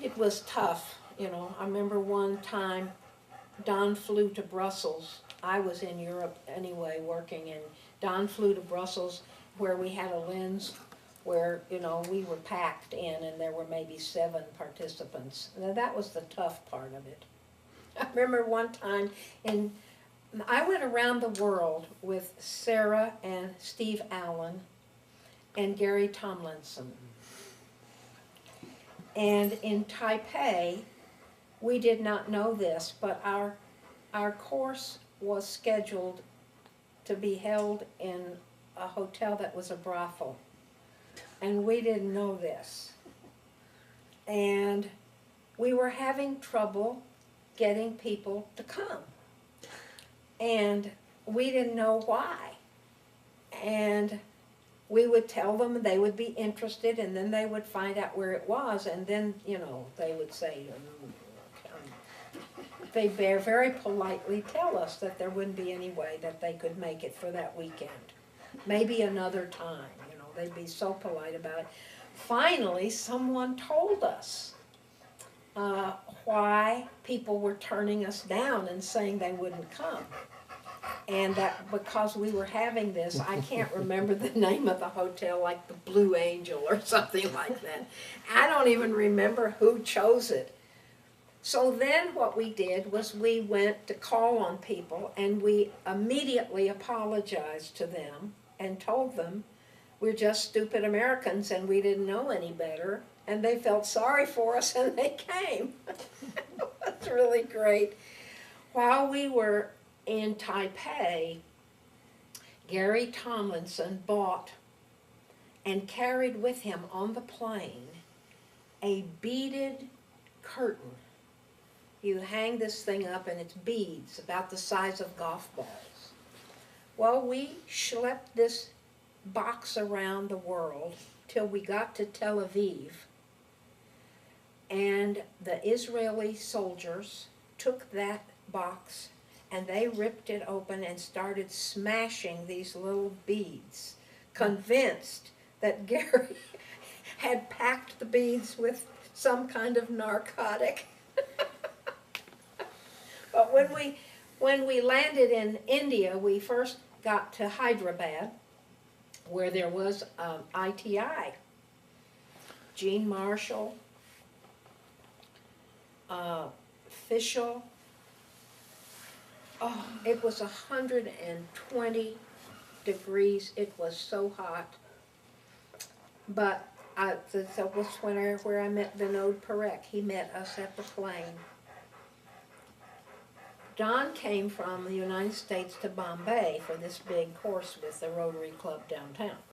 It was tough, you know. I remember one time Don flew to Brussels. I was in Europe anyway working, and Don flew to Brussels where we had a lens where, you know, we were packed in and there were maybe 7 participants. Now that was the tough part of it. I remember one time I went around the world with Sarah and Steve Allen and Gary Tomlinson. And in Taipei, we did not know this, but our course was scheduled to be held in a hotel that was a brothel. And we didn't know this. And we were having trouble getting people to come. And we didn't know why. And we would tell them, and they would be interested, and then they would find out where it was, and then, you know, they would say, they very politely tell us that there wouldn't be any way that they could make it for that weekend. Maybe another time, you know, they'd be so polite about it. Finally, someone told us why people were turning us down and saying they wouldn't come. And that because we were having this, I can't remember the name of the hotel, like the Blue Angel or something like that. I don't even remember who chose it. So then what we did was we went to call on people, and we immediately apologized to them and told them we're just stupid Americans and we didn't know any better. And they felt sorry for us and they came. That's really great. While we were in Taipei, Gary Tomlinson bought and carried with him on the plane a beaded curtain. You hang this thing up and it's beads about the size of golf balls. Well, we schlepped this box around the world till we got to Tel Aviv, and the Israeli soldiers took that box and they ripped it open and started smashing these little beads, convinced that Gary had packed the beads with some kind of narcotic. But when we landed in India, we first got to Hyderabad, where there was ITI. Gene Marshall, Fischel. Oh, it was 120 degrees. It was so hot. But that was where I met Vinod Parekh. He met us at the plane. Don came from the United States to Bombay for this big course with the Rotary Club downtown.